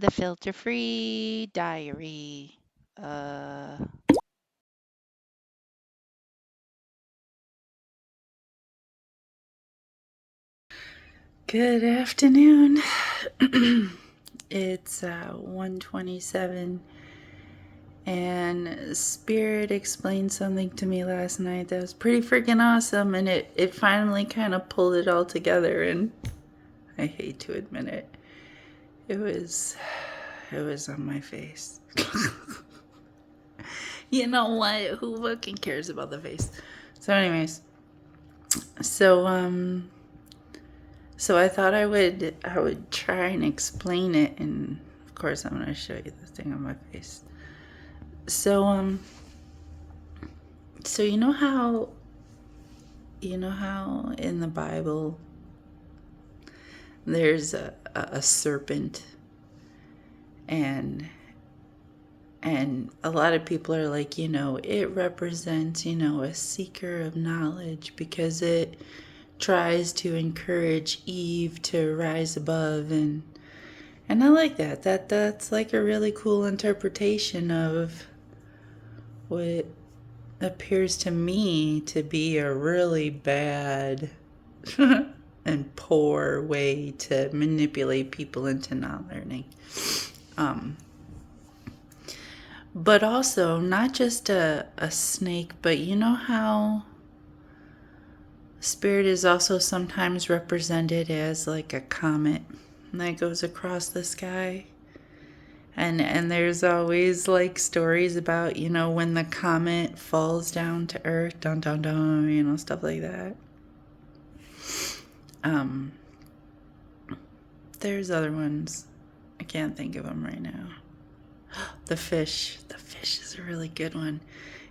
The Filter Free Diary. Uh, Good afternoon. It's 1:27, and Spirit explained something to me last night that was pretty freaking awesome, and it finally kind of pulled it all together, and I hate to admit it. It was on my face. You know what? Who fucking cares about the face? So anyways, so so I thought I would try and explain it, and of course I'm going to show you the thing on my face. So so you know how in the Bible there's a serpent, and a lot of people are like, it represents, a seeker of knowledge because it tries to encourage Eve to rise above, and I like that. That's like a really cool interpretation of what appears to me to be a really bad and poor way to manipulate people into not learning. Um, but also, not just a snake, but you know how spirit is also sometimes represented as like a comet that goes across the sky? And there's always like stories about, when the comet falls down to earth, dun dun dun, stuff like that. Um, there's other ones. I can't think of them right now. The fish. The fish is a really good one.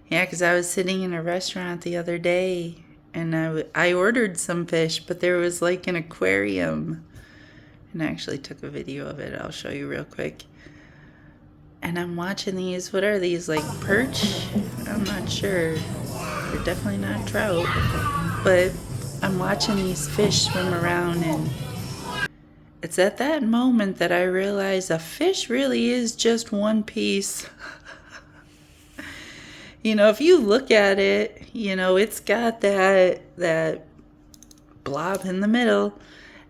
Yeah, because I was sitting in a restaurant the other day, and I ordered some fish, but there was like an aquarium. And I actually took a video of it. I'll show you real quick. And I'm watching these. What are these, like perch? I'm not sure. They're definitely not trout. But I'm watching these fish swim around, and it's at that moment that I realize a fish really is just one piece. If you look at it, it's got that blob in the middle,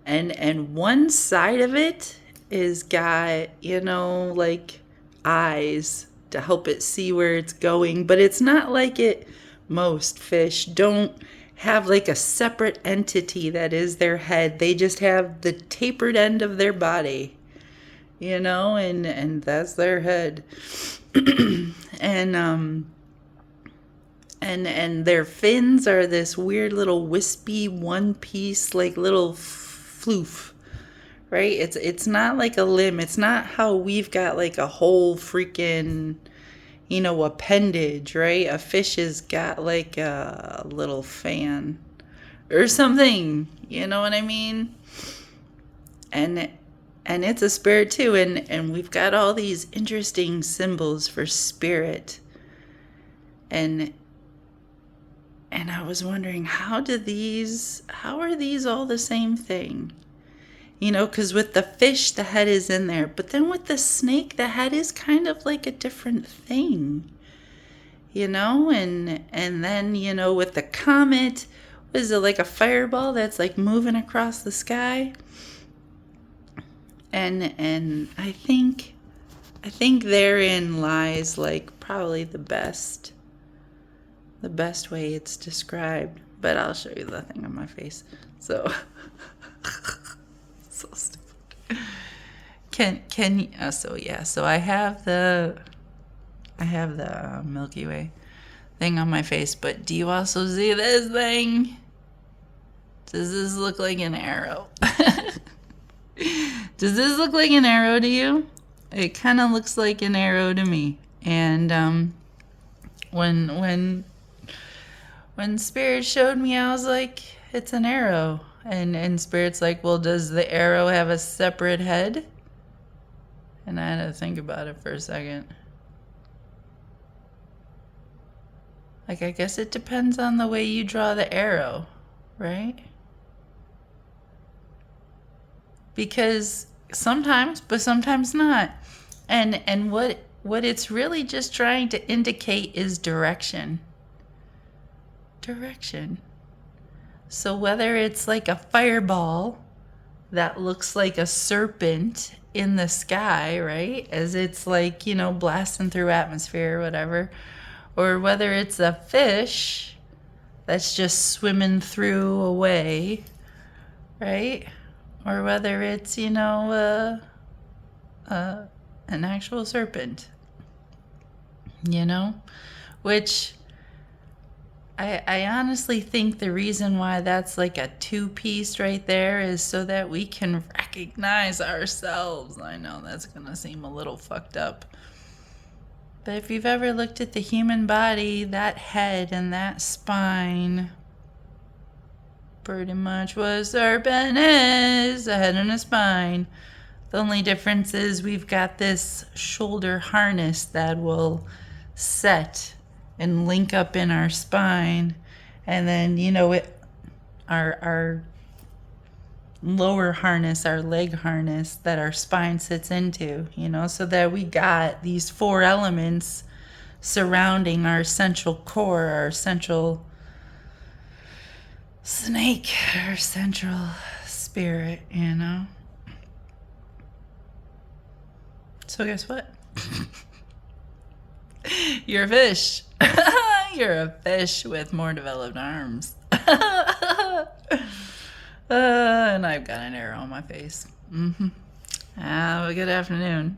and one side of it is got, like eyes to help it see where it's going, but it's not like it. Most fish don't have like a separate entity that is their head. They just have the tapered end of their body, and that's their head. and and their fins are this weird little wispy one piece, like little floof, right? It's not like a limb. It's not how we've got like a whole freaking, appendage, right? A fish has got like a little fan or something, you know what I mean? And it's a spirit too, and we've got all these interesting symbols for spirit. And I was wondering, how are these all the same thing? Because with the fish, the head is in there. But then with the snake, the head is kind of like a different thing. And then, with the comet, is it like a fireball that's like moving across the sky? And I think therein lies like probably the best way it's described. But I'll show you the thing on my face. So so stupid. So I have the Milky Way thing on my face, but do you also see this thing? Does this look like an arrow? Does this look like an arrow to you? It kind of looks like an arrow to me. And when Spirit showed me, I was like, it's an arrow. And Spirit's like, well, does the arrow have a separate head? And I had to think about it for a second. Like, I guess it depends on the way you draw the arrow, right? Because Sometimes, but sometimes not. And what it's really just trying to indicate is direction. Direction. So whether it's like a fireball that looks like a serpent in the sky, right? As it's like, blasting through atmosphere or whatever, or whether it's a fish that's just swimming through away, right? Or whether it's, an actual serpent, which I honestly think the reason why that's like a two-piece right there is so that we can recognize ourselves. I know that's going to seem a little fucked up. But if you've ever looked at the human body, that head and that spine pretty much what a serpent is, a head and a spine. The only difference is we've got this shoulder harness that will set and link up in our spine, and then our lower harness, our leg harness that our spine sits into, so that we got these four elements surrounding our central core, our central snake, our central spirit. So guess what? You're a fish. You're a fish with more developed arms. And I've got an arrow on my face. Have a good afternoon.